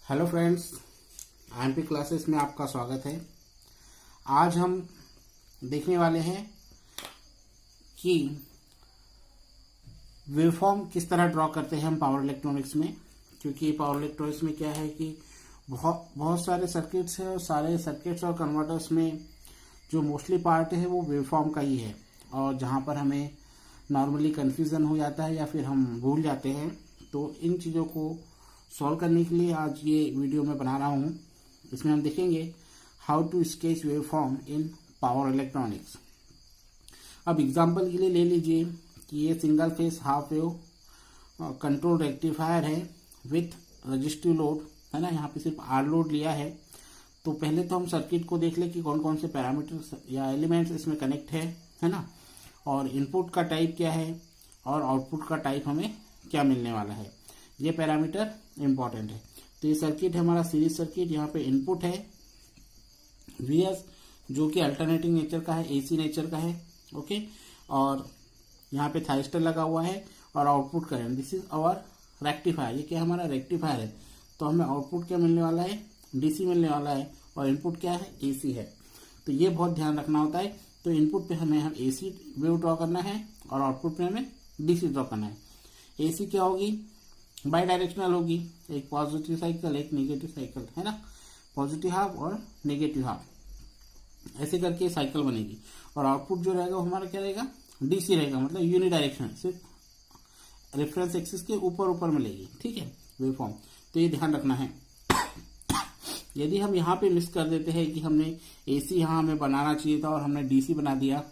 Hello friends, IMP classes में आपका स्वागत है। आज हम देखने वाले हैं कि वेवफॉर्म किस तरह ड्रॉ करते हैं हम पावर इलेक्ट्रॉनिक्स में। क्योंकि पावर इलेक्ट्रॉनिक्स में क्या है कि बहुत सारे सर्किट्स हैं और सारे सर्किट्स और कन्वर्टर्स में जो मोस्टली पार्ट है वो वेवफॉर्म का ही है, और जहाँ पर हमें नॉर्मली कन्फ्यूज़न हो जाता है या फिर हम भूल जाते हैं। तो इन चीज़ों को सॉल्व करने के लिए आज ये वीडियो मैं बना रहा हूँ। इसमें हम देखेंगे how to sketch wave form in power electronics. अब एग्जांपल के लिए ले लीजिए कि ये single phase half wave control rectifier है विथ रजिस्टिव लोड, है ना। यहाँ पे सिर्फ आर लोड लिया है। तो पहले तो हम सर्किट को देख ले कि कौन कौन से पैरामीटर्स या एलिमेंट्स इसमें कनेक्ट है ना, और इनपुट का टाइप क्या है और आउटपुट का टाइप हमें क्या मिलने वाला है। ये पैरामीटर इंपॉर्टेंट है। तो ये सर्किट है हमारा सीरीज सर्किट। यहाँ पे इनपुट है Vs जो कि अल्टरनेटिंग नेचर का है, एसी नेचर का है, ओके। और यहाँ पे थाइस्टर लगा हुआ है और output current, this is our rectifier. ये क्या हमारा रेक्टिफायर है। तो हमें आउटपुट क्या मिलने वाला है, डीसी मिलने वाला है, और इनपुट क्या है, एसी है। तो ये बहुत ध्यान रखना होता है। तो इनपुट पे हमें एसी वेव ड्रॉ करना है और आउटपुट पे हमें डीसी ड्रॉ करना है। एसी क्या होगी, बाई डायरेक्शनल होगी, एक पॉजिटिव साइकिल एक नेगेटिव साइकिल, है ना। पॉजिटिव हाफ और नेगेटिव हाफ, ऐसे करके साइकिल बनेगी। और आउटपुट जो रहेगा वो हमारा क्या रहेगा, डीसी रहेगा, मतलब यूनि डायरेक्शनल, सिर्फ रेफरेंस एक्सिस के ऊपर ऊपर मिलेगी, ठीक है, वेवफॉर्म। तो ये ध्यान रखना है। यदि हम यहाँ पे मिस कर देते हैं कि हमने एसी यहाँ हमें बनाना चाहिए था और हमने डीसी बना दिया,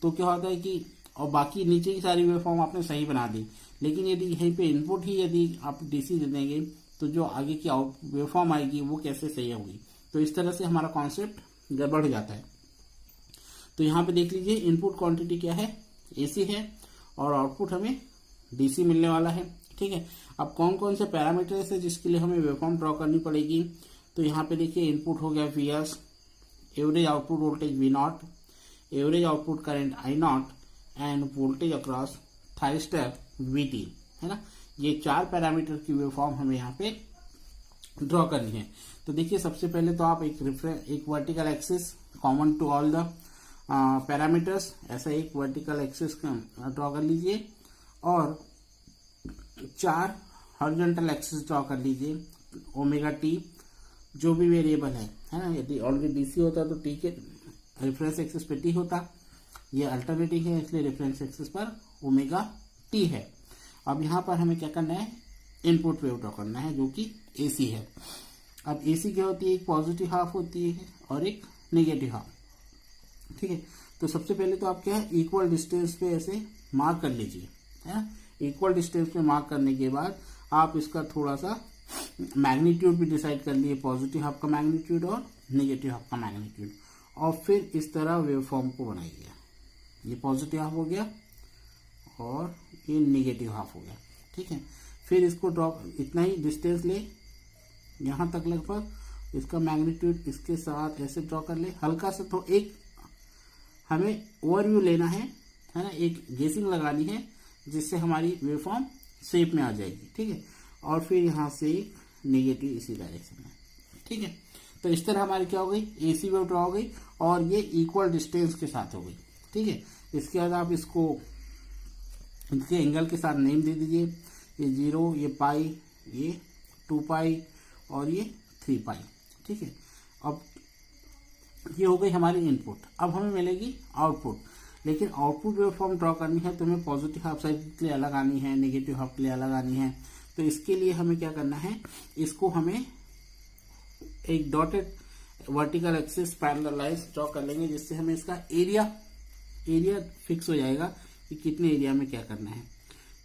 तो क्या होता है कि और बाकी नीचे की सारी वेवफॉर्म आपने सही बना दी, लेकिन यदि यहीं पे इनपुट ही यदि आप डीसी दे देंगे तो जो आगे की आउट वेवफॉर्म आएगी वो कैसे सही होगी। तो इस तरह से हमारा कॉन्सेप्ट गड़बड़ हो जाता है। तो यहाँ पे देख लीजिए इनपुट क्वांटिटी क्या है, एसी है, और आउटपुट हमें डीसी मिलने वाला है, ठीक है। अब कौन कौन से पैरामीटर्स है जिसके लिए हमें वेवफॉर्म ड्रॉ करनी पड़ेगी। तो यहाँ पे देखिए इनपुट हो गया Vs, average output voltage V0, average output current I0 end voltage across thyristor Vt, है ना। ये चार पैरामीटर की वेवफॉर्म हमें यहाँ पे ड्रॉ करनी है। तो देखिए सबसे पहले तो आप एक vertical axis common to all the parameters, ऐसा एक वर्टिकल एक्सिस ड्रॉ कर लीजिए, और चार हॉरिजॉन्टल एक्सिस ड्रॉ कर लीजिए। ओमेगा टी जो भी वेरिएबल है ना। यदि ऑलरेडी डीसी होता तो टी के रेफरेंस एक्सिस पे टी होता, ये अल्टरनेटिंग है इसलिए रेफरेंस एक्सिस पर ओमेगा टी है। अब यहाँ पर हमें क्या करना है, इनपुट वेव ड्रॉ करना है जो कि एसी है। अब एसी क्या होती है, एक पॉजिटिव हाफ होती है और एक नेगेटिव हाफ, ठीक है। तो सबसे पहले तो आप क्या है, इक्वल डिस्टेंस पे ऐसे मार्क कर लीजिए, है ना। इक्वल डिस्टेंस पे मार्क करने के बाद आप इसका थोड़ा सा मैग्नीट्यूड भी डिसाइड कर लिए, पॉजिटिव हाफ का मैग्नीट्यूड और नेगेटिव हाफ का मैग्नीट्यूड, और फिर इस तरह वेवफॉर्म को बनाइए। ये पॉजिटिव हाफ हो गया और ये नेगेटिव हाफ हो गया, ठीक है। फिर इसको ड्रॉ, इतना ही डिस्टेंस ले यहाँ तक लगभग, इसका मैग्नीट्यूड इसके साथ ऐसे ड्रॉ कर ले हल्का सा। तो एक हमें ओवरव्यू लेना है ना, एक गेसिंग लगानी है जिससे हमारी वेवफॉर्म शेप में आ जाएगी, ठीक है। और फिर यहाँ से नेगेटिव इसी डायरेक्शन में, ठीक है। तो इस तरह हमारी क्या हो गई, एसी वेव ड्रॉ हो गई और ये इक्वल डिस्टेंस के साथ हो गई, ठीक है। इसके बाद आप इसको इनके एंगल के साथ नेम दे दीजिए, ये 0, ये पाई, ये 2 पाई और ये 3 पाई, ठीक है। अब ये हो गई हमारी इनपुट। अब हमें मिलेगी आउटपुट, लेकिन आउटपुट वेवफॉर्म ड्रॉ करनी है तो हमें पॉजिटिव हाफ साइड के लिए अलग आनी है, नेगेटिव हाफ के लिए अलग आनी है। तो इसके लिए हमें क्या करना है, इसको हमें एक dotted vertical axis parallelise draw कर लेंगे, जिससे हमें इसका एरिया फिक्स हो जाएगा कि कितने एरिया में क्या करना है।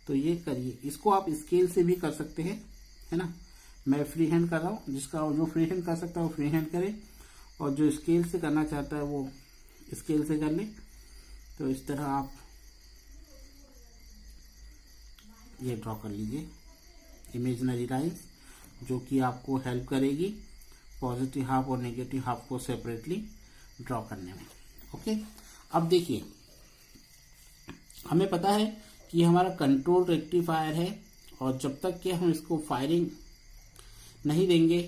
तो ये करिए, इसको आप स्केल से भी कर सकते हैं, है ना। मैं फ्री हैंड कर रहा हूँ, जो फ्री हैंड कर सकता है वो फ्री हैंड करे, और जो स्केल से करना चाहता है वो स्केल से कर ले। तो इस तरह आप ये ड्रॉ कर लीजिए इमेजिनरी लाइंस, जो कि आपको हेल्प करेगी पॉजिटिव हाफ और नेगेटिव हाफ को सेपरेटली ड्रॉ करने में, ओके। अब देखिए हमें पता है कि हमारा कंट्रोल रेक्टिफायर है, और जब तक कि हम इसको फायरिंग नहीं देंगे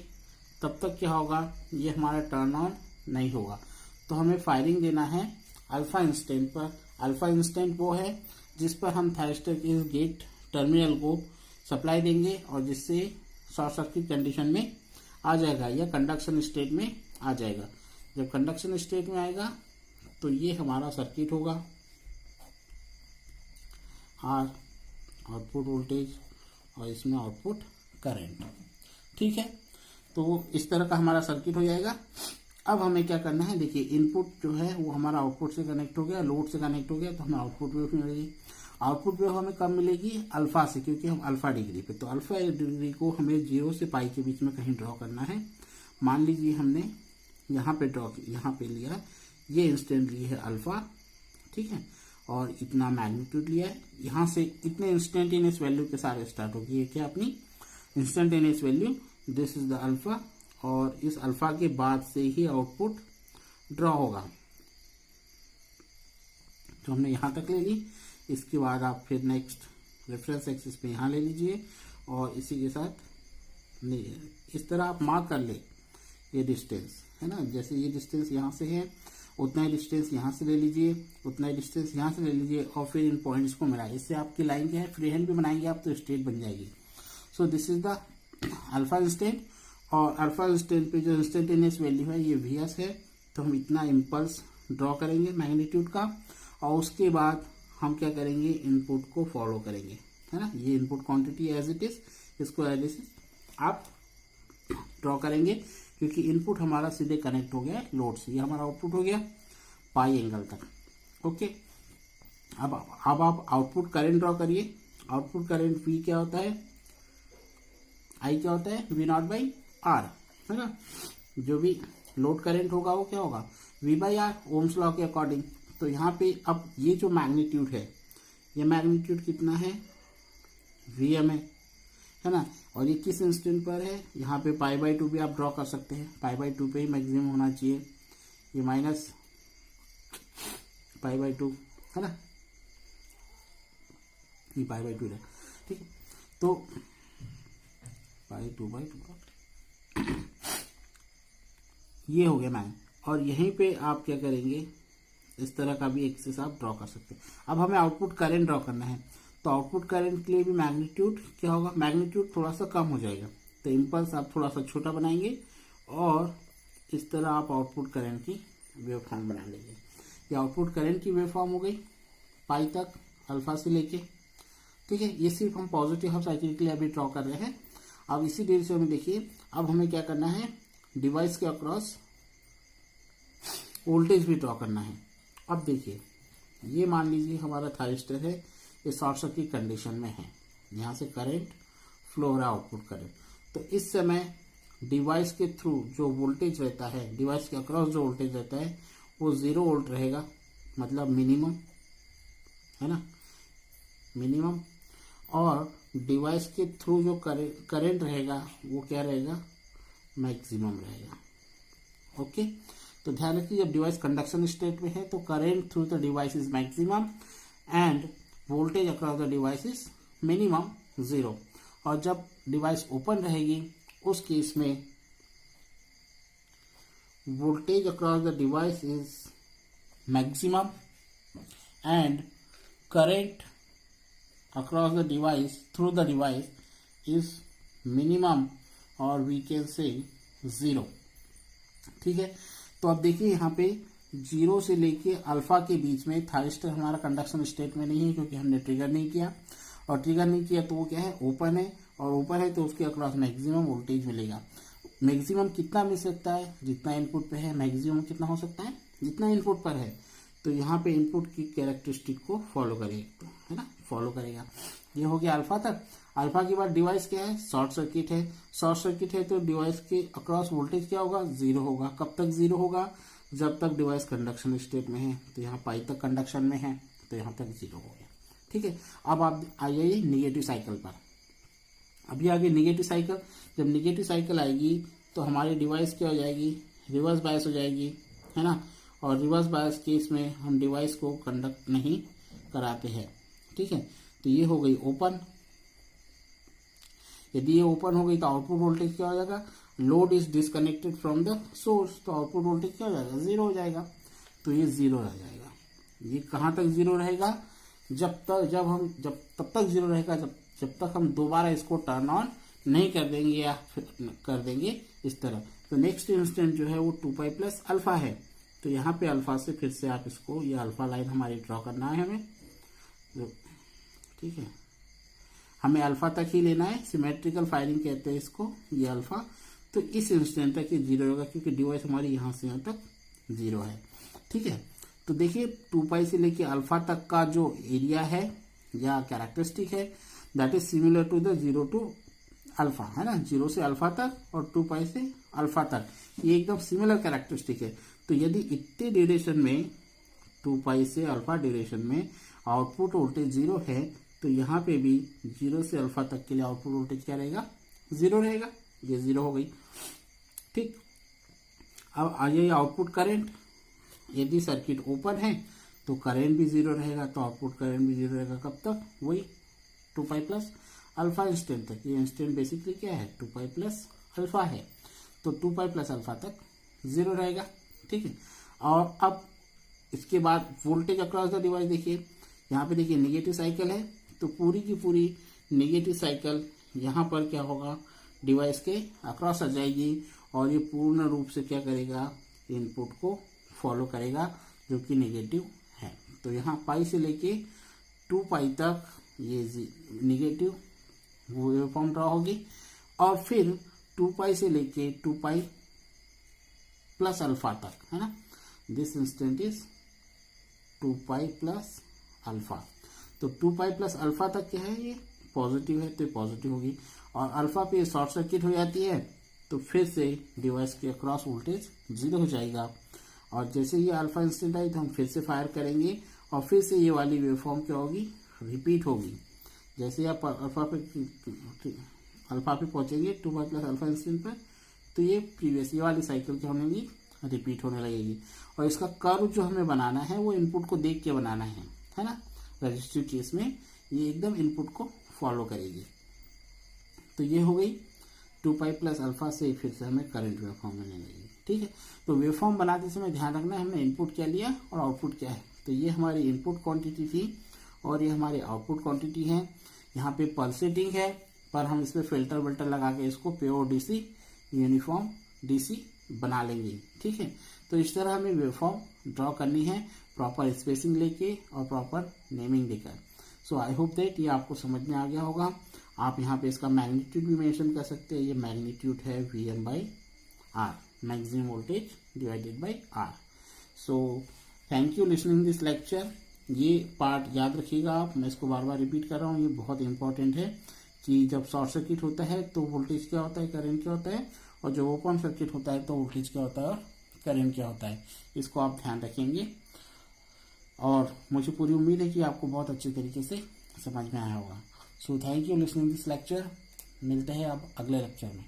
तब तक क्या होगा, ये हमारा टर्न ऑन नहीं होगा। तो हमें फायरिंग देना है अल्फा इंस्टेंट पर। अल्फा इंस्टेंट वो है जिस पर हम थायरिस्टर के इस गेट टर्मिनल को सप्लाई देंगे और जिससे शॉर्ट सर्किट कंडीशन में आ जाएगा या कंडक्शन स्टेट में आ जाएगा। जब कंडक्शन स्टेट में आएगा तो ये हमारा सर्किट होगा, आर आउटपुट वोल्टेज और इसमें आउटपुट करंट। ठीक है, तो इस तरह का हमारा सर्किट हो जाएगा। अब हमें क्या करना है, देखिए इनपुट जो है वो हमारा आउटपुट से कनेक्ट हो गया, लोड से कनेक्ट हो गया, तो हमें आउटपुट वेव मिलेगी। आउटपुट वेव हमें कब मिलेगी, अल्फा से, क्योंकि हम अल्फा डिग्री पे, तो अल्फा डिग्री को हमें 0 से पाई के बीच में कहीं ड्रॉ करना है। मान लीजिए हमने यहाँ पे ड्रॉ, यहाँ पे लिया, ये इंस्टेंट ली है अल्फा, ठीक है, और इतना मैग्नीट्यूड लिया है। यहाँ से इतने इंस्टेंटेनियस वैल्यू के साथ स्टार्ट होगी, ये क्या अपनी instantaneous value, this is the alpha, और इस अल्फा के बाद से ही आउटपुट ड्रॉ होगा। तो हमने यहाँ तक ले ली, इसके बाद आप फिर नेक्स्ट रेफरेंस एक्सिस पे यहाँ ले लीजिए और इसी के साथ इस तरह आप मार्क कर ले ये डिस्टेंस, है ना, जैसे ये डिस्टेंस यहाँ से है उतना ही डिस्टेंस यहाँ से ले लीजिए, उतना ही डिस्टेंस यहाँ से ले लीजिए और फिर इन पॉइंट्स को मिलाइए। इससे आपकी लाइन क्या है, फ्री हैंड भी बनाएंगे आप तो स्ट्रेट बन जाएगी। So this is the alpha instant, और अल्फा इंस्टेंट पे जो इंस्टेंटेनियस वैल्यू है ये वीएस है, तो हम इतना इम्पल्स ड्रॉ करेंगे मैग्नीट्यूड का, और उसके बाद हम क्या करेंगे, इनपुट को फॉलो करेंगे, है ना। ये input quantity as it is, इसको एज इट इज आप ड्रॉ करेंगे, क्योंकि इनपुट हमारा सीधे कनेक्ट हो गया है लोड से। ये हमारा आउटपुट हो गया पाई एंगल तक। ओके, अब आप आउटपुट करंट ड्रॉ करिए। आउटपुट करंट वी क्या होता है, आई क्या होता है, वी नॉट बाई आर, है ना। जो भी लोड करंट होगा वो क्या होगा, V by R, Ohm's law के अकॉर्डिंग। तो यहाँ पे अब ये जो मैग्नीट्यूड है, ये मैग्नीट्यूड कितना है, वीएम है ना, और ये किस इंस्टेंट पर है, यहाँ पे पाई बाई 2 भी आप ड्रॉ कर सकते हैं, पाई बाई 2 पे ही मैक्सिमम होना चाहिए, ये माइनस पाई बाई 2, है ना, ये पाई बाई 2 है, ठीक है। तो पाई 2/2 ये हो गया मैम, और यहीं पे आप क्या करेंगे, इस तरह का भी एक्सिस आप ड्रॉ कर सकते हैं। अब हमें आउटपुट करंट ड्रॉ करना है, तो आउटपुट करंट के लिए भी मैग्नीट्यूड क्या होगा, मैग्नीट्यूड थोड़ा सा कम हो जाएगा, तो इम्पल्स आप थोड़ा सा छोटा बनाएंगे और इस तरह आप आउटपुट करंट की वेव फॉर्म बना लेंगे। ये आउटपुट करंट की वेव फॉर्म हो गई पाई तक अल्फा से लेके, ठीक है। ये सिर्फ हम पॉजिटिव हाफ साइकिल के लिए अभी ड्रॉ कर रहे हैं। अब इसी डेर से हमें देखिए, अब हमें क्या करना है, डिवाइस के अक्रॉस वोल्टेज भी ड्रॉ करना है। अब देखिए, ये मान लीजिए हमारा थायरिस्टर है, ये शॉर्ट सर्किट कंडीशन में है, यहाँ से करंट फ्लो हो रहा है, आउटपुट करंट। तो इस समय डिवाइस के थ्रू जो वोल्टेज रहता है, डिवाइस के अक्रॉस जो वोल्टेज रहता है वो 0 वोल्ट रहेगा, मतलब मिनिमम, है ना, मिनिमम। और डिवाइस के थ्रू जो करंट रहेगा वो क्या रहेगा, मैक्सिमम रहेगा। ओके, तो ध्यान रखिए, जब डिवाइस कंडक्शन स्टेट में है तो current through the device is maximum end voltage across the device is minimum 0। और जब डिवाइस ओपन रहेगी उस केस में voltage across the device is maximum and current across the device through the device is minimum और we can say 0, ठीक है। तो अब देखिए यहाँ पे 0 से लेके अल्फा के बीच में थायरिस्टर हमारा कंडक्शन स्टेट में नहीं है, क्योंकि हमने ट्रिगर नहीं किया, और ट्रिगर नहीं किया तो वो क्या है, ओपन है, और ओपन है तो उसके अक्रॉस मैक्सिमम वोल्टेज मिलेगा। मैक्सिमम कितना मिल सकता है, जितना इनपुट पे है, मैक्सिमम कितना हो सकता है जितना इनपुट पर है। तो यहाँ पे इनपुट की कैरेक्टरिस्टिक को फॉलो करेगा, है ना, फॉलो करेगा। ये हो गया अल्फा तक। अल्फा के बाद डिवाइस क्या है, शॉर्ट सर्किट है। शॉर्ट सर्किट है तो डिवाइस के अक्रॉस वोल्टेज क्या होगा, 0 होगा। कब तक 0 होगा, जब तक डिवाइस कंडक्शन स्टेट में है। तो यहाँ पाई तक कंडक्शन में है तो यहाँ तक 0 हो गया, ठीक है। अब आप आइए निगेटिव साइकिल पर। अभी आगे निगेटिव साइकिल, जब निगेटिव साइकिल आएगी तो हमारी डिवाइस क्या हो जाएगी, रिवर्स बायस हो जाएगी, है ना। और रिवर्स बायस केस में हम डिवाइस को कंडक्ट नहीं कराते हैं, ठीक है। तो ये हो गई ओपन। यदि ये ओपन हो गई तो आउटपुट वोल्टेज क्या हो जाएगा, load is disconnected from the source, तो आउटपुट वोल्टेज क्या हो जाएगा, जीरो हो जाएगा। तो ये जीरो रह जाएगा। ये कहाँ तक जीरो रहेगा, तब तक जीरो रहेगा जब तक हम दोबारा इसको टर्न ऑन नहीं कर देंगे या फिर कर देंगे इस तरह। तो नेक्स्ट इंस्टेंट जो है वो 2 पाई प्लस अल्फा है। तो यहाँ पे अल्फा से फिर से आप इसको, ये अल्फा लाइन हमारी ड्रॉ करना है हमें, ठीक है, हमें अल्फा तक ही लेना है, सिमेट्रिकल फायरिंग कहते हैं इसको, ये अल्फा। तो इस इंस्टेंट तक ये जीरो होगा क्योंकि डिवाइस हमारी यहाँ से यहाँ तक जीरो है, ठीक है। तो देखिए 2 पाई से लेके अल्फा तक का जो एरिया है या कैरेक्टरिस्टिक है that is similar to the 0 to alpha, है ना, 0 से अल्फा तक और 2 पाई से अल्फा तक, ये एकदम सिमिलर कैरेक्टरिस्टिक है। तो यदि इतने ड्यूरेशन में 2 पाई से अल्फा ड्यूरेशन में आउटपुट वोल्टेज जीरो है, तो यहाँ पे भी 0 से अल्फा तक के लिए आउटपुट वोल्टेज क्या रहेगा, जीरो रहेगा। ये जीरो हो गई, ठीक। अब आ जाइए आउटपुट करंट। यदि सर्किट ओपन है तो करंट भी जीरो रहेगा, तो आउटपुट करंट भी जीरो रहेगा। कब तक, वही 2 पाई प्लस अल्फा इंस्टेंट तक। ये इंस्टेंट बेसिकली क्या है, 2 पाई प्लस अल्फा है, तो 2 पाई प्लस अल्फा तक जीरो रहेगा, ठीक है। और अब इसके बाद वोल्टेज अक्रॉस द डिवाइस, देखिए यहाँ पे देखिए नेगेटिव साइकिल है, तो पूरी की पूरी नेगेटिव साइकिल यहाँ पर क्या होगा, डिवाइस के अक्रॉस आ जाएगी और ये पूर्ण रूप से क्या करेगा, इनपुट को फॉलो करेगा जो कि नेगेटिव है। तो यहाँ पाई से लेके 2 पाई तक ये नेगेटिव वेवफॉर्म ड्रॉ होगी, और फिर 2 पाई से लेके 2 पाई प्लस अल्फा तक, है ना, this instant is 2 pi plus alpha. तो 2 पाई प्लस अल्फा तक क्या है, ये पॉजिटिव है, तो ये पॉजिटिव होगी। और अल्फा पे शॉर्ट सर्किट हो जाती है तो फिर से डिवाइस के अक्रॉस वोल्टेज जीरो हो जाएगा। और जैसे ये अल्फा इंस्टेंट आई तो हम फिर से फायर करेंगे और फिर से ये वाली वेवफॉर्म क्या होगी, रिपीट होगी। जैसे आप अल्फा पे पहुंचेंगे 2 पाई प्लस अल्फा इंस्टेंट पर, तो ये प्रीवियस ये वाली साइकिल क्या होगी, रिपीट होने लगेगी। और इसका कर्व जो हमें बनाना है वो इनपुट को देख के बनाना है ना। रजिस्टिव केस में ये एकदम इनपुट को फॉलो करेगी। तो ये हो गई 2 पाई प्लस अल्फा से फिर से हमें करंट वेवफॉर्म मिलने लगेगी, ठीक है। तो वेवफॉर्म बनाते समय ध्यान रखना है हमने इनपुट क्या लिया और आउटपुट क्या है। तो ये हमारी इनपुट क्वांटिटी थी और ये हमारी आउटपुट क्वांटिटी है। यहाँ पे पल्सेटिंग है, पर हम इसमें फिल्टर विल्टर लगा के इसको प्योर डीसी, यूनिफॉर्म डीसी बना लेंगे, ठीक है। तो इस तरह हमें वेवफॉर्म ड्रॉ करनी है, प्रॉपर स्पेसिंग लेके और प्रॉपर नेमिंग देकर। सो आई होप दैट ये आपको समझ में आ गया होगा। आप यहाँ पे इसका मैग्नीट्यूड भी मेंशन कर सकते हैं। ये मैग्नीट्यूड है Vm/R, maximum voltage divided by R। So thank you listening this lecture. ये पार्ट याद रखिएगा आप, मैं इसको बार बार रिपीट कर रहा हूँ, ये बहुत इंपॉर्टेंट है कि जब शॉर्ट सर्किट होता है तो वोल्टेज क्या होता है, करंट क्या होता है, और जब ओपन सर्किट होता है तो वोल्टेज क्या होता है और करंट क्या होता है। इसको आप ध्यान रखेंगे और मुझे पूरी उम्मीद है कि आपको बहुत अच्छे तरीके से समझ में आया होगा। So thank you listening this lecture. मिलते हैं अब अगले लेक्चर में।